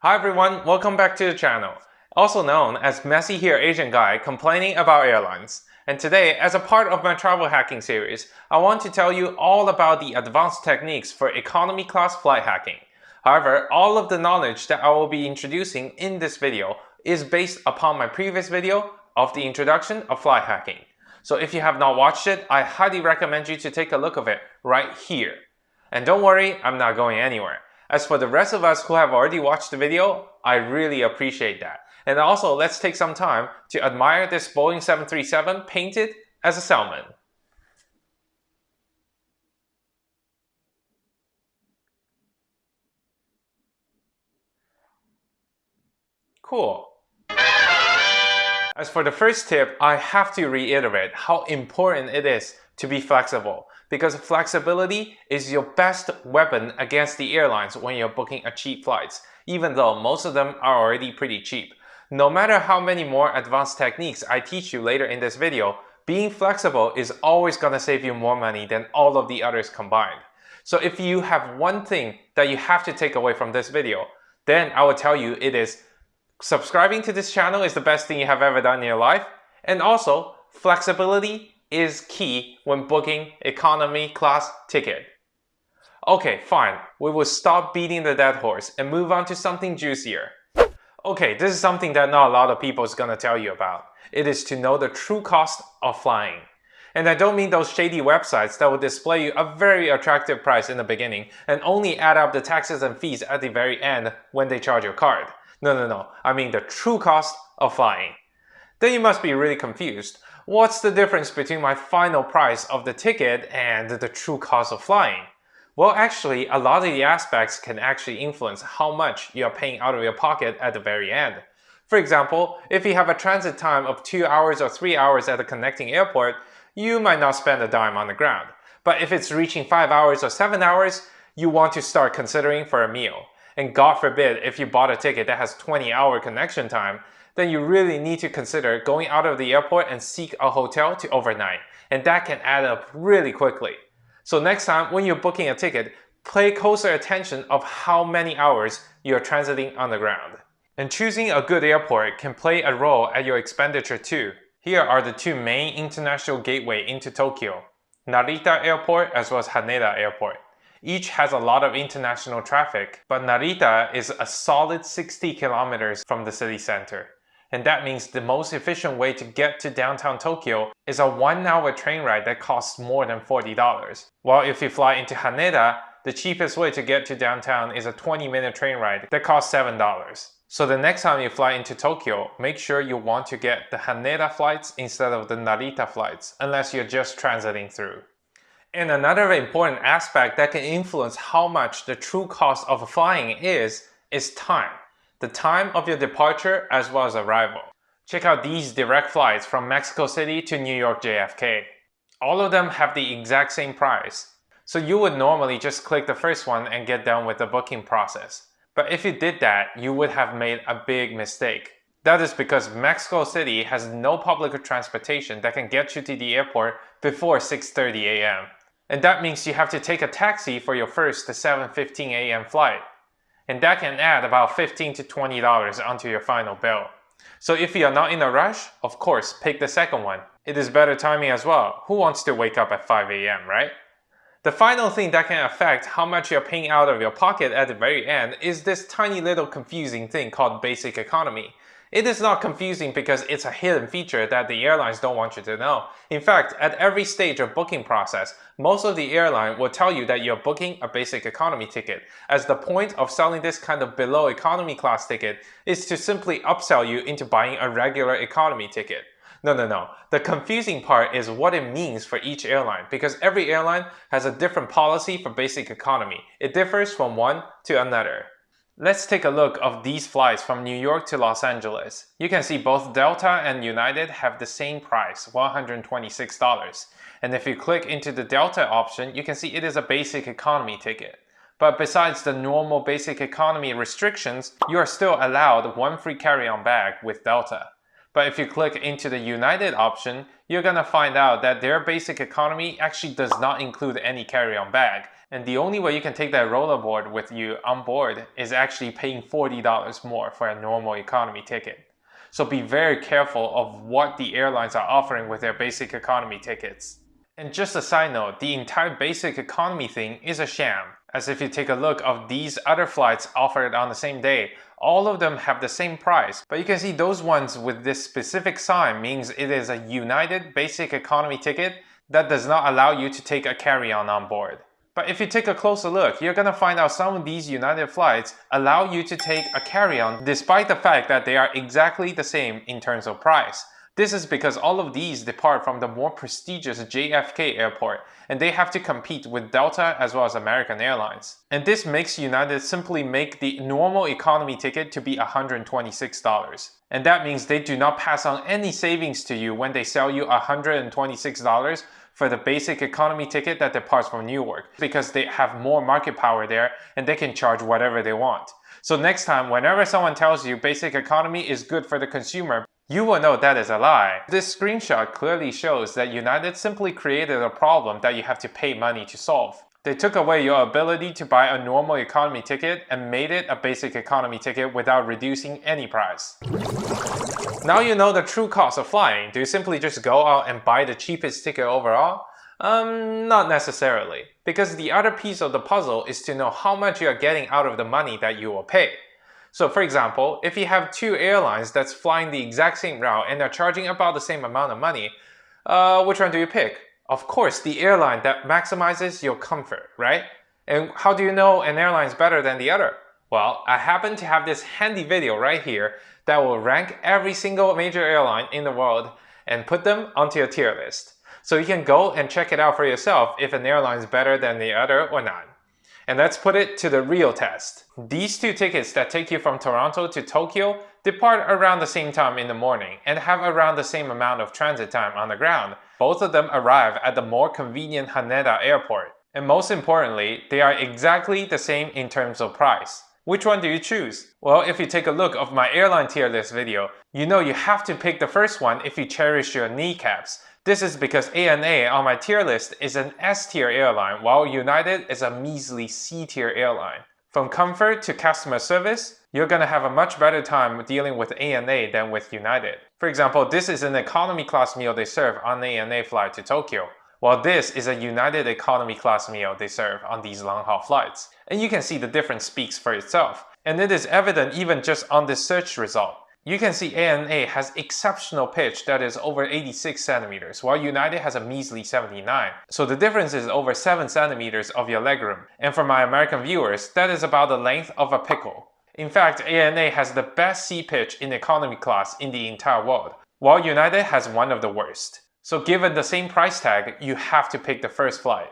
Hi everyone, welcome back to the channel. Also known as Messy Here Asian Guy complaining about airlines. And today, as a part of my travel hacking series, I want to tell you all about the advanced techniques for economy class flight hacking. However, all of the knowledge that I will be introducing in this video is based upon my previous video of the introduction of flight hacking. So if you have not watched it, I highly recommend you to take a look of it right here. And don't worry, I'm not going anywhere. As for the rest of us who have already watched the video, I really appreciate that. And also, let's take some time to admire this Boeing 737 painted as a salmon. Cool. As for the first tip, I have to reiterate how important it is to be flexible, because flexibility is your best weapon against the airlines when you're booking a cheap flights, even though most of them are already pretty cheap. No matter how many more advanced techniques I teach you later in this video, being flexible is always gonna save you more money than all of the others combined. So if you have one thing that you have to take away from this video, then I will tell you it is subscribing to this channel is the best thing you have ever done in your life, and also flexibility is key when booking economy class ticket. Okay, fine, we will stop beating the dead horse and move on to something juicier. Okay, this is something that not a lot of people is gonna tell you about. It is to know the true cost of flying. And I don't mean those shady websites that will display you a very attractive price in the beginning and only add up the taxes and fees at the very end when they charge your card. No. I mean the true cost of flying. Then you must be really confused. What's the difference between my final price of the ticket and the true cost of flying? Well, actually, a lot of the aspects can actually influence how much you are paying out of your pocket at the very end. For example, if you have a transit time of 2 hours or 3 hours at a connecting airport, you might not spend a dime on the ground. But if it's reaching 5 hours or 7 hours, you want to start considering for a meal. And God forbid, if you bought a ticket that has 20-hour connection time, then you really need to consider going out of the airport and seek a hotel to overnight. And that can add up really quickly. So next time when you're booking a ticket, pay closer attention of how many hours you're transiting on the ground. And choosing a good airport can play a role at your expenditure too. Here are the two main international gateways into Tokyo, Narita Airport as well as Haneda Airport. Each has a lot of international traffic, but Narita is a solid 60 kilometers from the city center. And that means the most efficient way to get to downtown Tokyo is a 1-hour train ride that costs more than $40. While if you fly into Haneda, the cheapest way to get to downtown is a 20-minute train ride that costs $7. So the next time you fly into Tokyo, make sure you want to get the Haneda flights instead of the Narita flights, unless you're just transiting through. And another important aspect that can influence how much the true cost of flying is time. The time of your departure as well as arrival. Check out these direct flights from Mexico City to New York JFK. All of them have the exact same price. So you would normally just click the first one and get done with the booking process. But if you did that, you would have made a big mistake. That is because Mexico City has no public transportation that can get you to the airport before 6:30 a.m. And that means you have to take a taxi for your first 7:15 a.m. flight. And that can add about $15 to $20 onto your final bill. So if you are not in a rush, of course, pick the second one. It is better timing as well. Who wants to wake up at 5 a.m., right? The final thing that can affect how much you're paying out of your pocket at the very end is this tiny little confusing thing called basic economy. It is not confusing because it's a hidden feature that the airlines don't want you to know. In fact, at every stage of booking process, most of the airline will tell you that you're booking a basic economy ticket, as the point of selling this kind of below economy class ticket is to simply upsell you into buying a regular economy ticket. No. The confusing part is what it means for each airline, because every airline has a different policy for basic economy. It differs from one to another. Let's take a look of these flights from New York to Los Angeles. You can see both Delta and United have the same price, $126. And if you click into the Delta option, you can see it is a basic economy ticket. But besides the normal basic economy restrictions, you are still allowed one free carry-on bag with Delta. But if you click into the United option, you're gonna find out that their basic economy actually does not include any carry-on bag, And the only way you can take that rollerboard with you on board is actually paying $40 more for a normal economy ticket. So be very careful of what the airlines are offering with their basic economy tickets. And just a side note, the entire basic economy thing is a sham. As if you take a look of these other flights offered on the same day, all of them have the same price. But you can see those ones with this specific sign means it is a United basic economy ticket that does not allow you to take a carry-on on board. But if you take a closer look, you're gonna find out some of these United flights allow you to take a carry-on despite the fact that they are exactly the same in terms of price. This is because all of these depart from the more prestigious JFK airport, and they have to compete with Delta as well as American Airlines. And this makes United simply make the normal economy ticket to be $126. And that means they do not pass on any savings to you when they sell you $126 for the basic economy ticket that departs from Newark, because they have more market power there and they can charge whatever they want. So next time, whenever someone tells you basic economy is good for the consumer, you will know that is a lie. This screenshot clearly shows that United simply created a problem that you have to pay money to solve. They took away your ability to buy a normal economy ticket and made it a basic economy ticket without reducing any price. Now you know the true cost of flying. Do you simply just go out and buy the cheapest ticket overall? Not necessarily. Because the other piece of the puzzle is to know how much you are getting out of the money that you will pay. So for example, if you have two airlines that's flying the exact same route and they're charging about the same amount of money, which one do you pick? Of course, the airline that maximizes your comfort, right? And how do you know an airline is better than the other? Well, I happen to have this handy video right here that will rank every single major airline in the world and put them onto a tier list. So you can go and check it out for yourself if an airline is better than the other or not. And let's put it to the real test. These two tickets that take you from Toronto to Tokyo depart around the same time in the morning and have around the same amount of transit time on the ground. Both of them arrive at the more convenient Haneda airport. And most importantly, they are exactly the same in terms of price. Which one do you choose? Well, if you take a look of my airline tier list video, you know you have to pick the first one if you cherish your kneecaps. This is because ANA on my tier list is an S-tier airline, while United is a measly C-tier airline. From comfort to customer service, you're gonna have a much better time dealing with ANA than with United. For example, this is an economy class meal they serve on the ANA flight to Tokyo, while this is a United economy class meal they serve on these long-haul flights. And you can see the difference speaks for itself. And it is evident even just on this search result. You can see ANA has exceptional pitch that is over 86 centimeters, while United has a measly 79. So the difference is over 7 centimeters of your legroom. And for my American viewers, that is about the length of a pickle. In fact, ANA has the best seat pitch in economy class in the entire world, while United has one of the worst. So given the same price tag, you have to pick the first flight.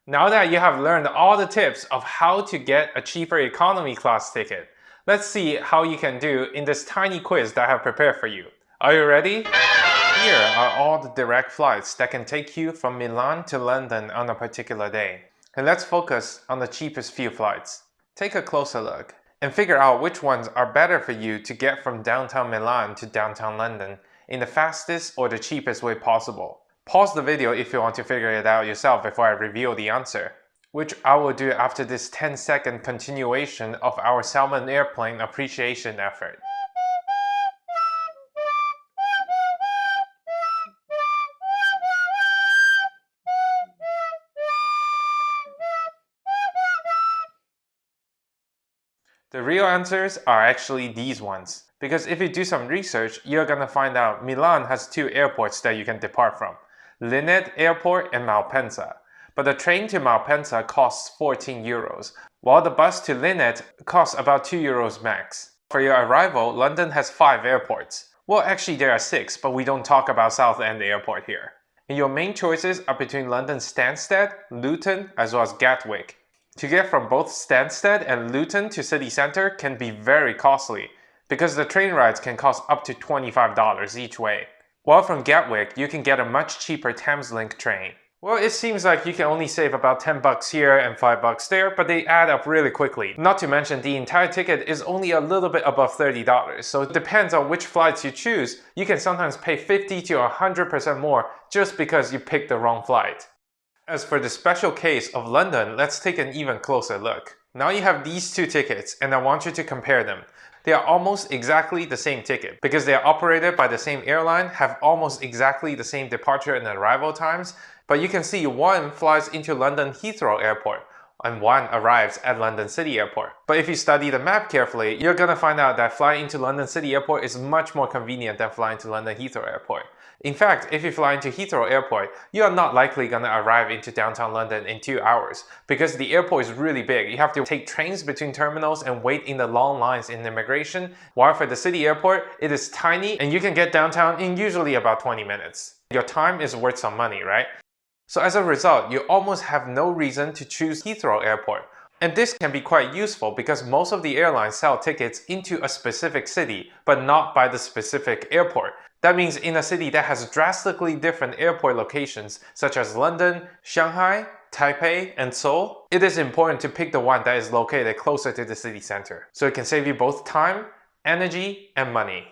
Now that you have learned all the tips of how to get a cheaper economy class ticket, let's see how you can do in this tiny quiz that I have prepared for you. Are you ready? Here are all the direct flights that can take you from Milan to London on a particular day. And let's focus on the cheapest few flights. Take a closer look and figure out which ones are better for you to get from downtown Milan to downtown London in the fastest or the cheapest way possible. Pause the video if you want to figure it out yourself before I reveal the answer, which I will do after this 10-second continuation of our Salmon Airplane appreciation effort. The real answers are actually these ones, because if you do some research, you're gonna find out Milan has two airports that you can depart from, Linate Airport and Malpensa. But the train to Malpensa costs 14 euros, while the bus to Linate costs about 2 euros max. For your arrival, London has 5 airports. Well, actually there are 6, but we don't talk about Southend Airport here. And your main choices are between London Stansted, Luton, as well as Gatwick. To get from both Stansted and Luton to city centre can be very costly, because the train rides can cost up to $25 each way. While from Gatwick, you can get a much cheaper Thameslink train. Well, it seems like you can only save about 10 bucks here and 5 bucks there, but they add up really quickly. Not to mention, the entire ticket is only a little bit above $30, so it depends on which flights you choose. You can sometimes pay 50 to 100% more just because you picked the wrong flight. As for the special case of London, let's take an even closer look. Now you have these two tickets and I want you to compare them. They are almost exactly the same ticket because they are operated by the same airline, have almost exactly the same departure and arrival times, but you can see one flies into London Heathrow Airport and one arrives at London City Airport. But if you study the map carefully, you're gonna find out that flying into London City Airport is much more convenient than flying to London Heathrow Airport. In fact, if you fly into Heathrow Airport, you are not likely gonna arrive into downtown London in 2 hours because the airport is really big. You have to take trains between terminals and wait in the long lines in immigration, while for the city airport, it is tiny and you can get downtown in usually about 20 minutes. Your time is worth some money, right? So as a result, you almost have no reason to choose Heathrow Airport. And this can be quite useful because most of the airlines sell tickets into a specific city, but not by the specific airport. That means in a city that has drastically different airport locations, such as London, Shanghai, Taipei, and Seoul, it is important to pick the one that is located closer to the city center, so it can save you both time, energy, and money.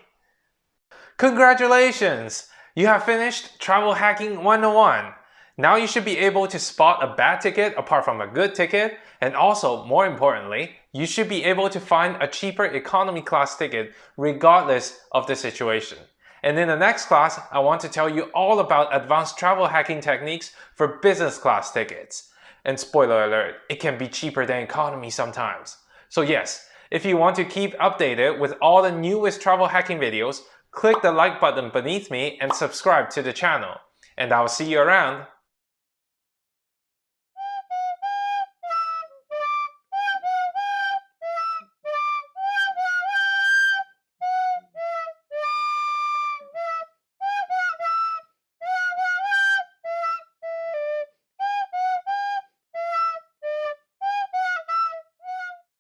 Congratulations! You have finished Travel Hacking 101! Now you should be able to spot a bad ticket apart from a good ticket, and also, more importantly, you should be able to find a cheaper economy class ticket regardless of the situation. And in the next class, I want to tell you all about advanced travel hacking techniques for business class tickets. And spoiler alert, it can be cheaper than economy sometimes. So yes, if you want to keep updated with all the newest travel hacking videos, click the like button beneath me and subscribe to the channel. And I'll see you around.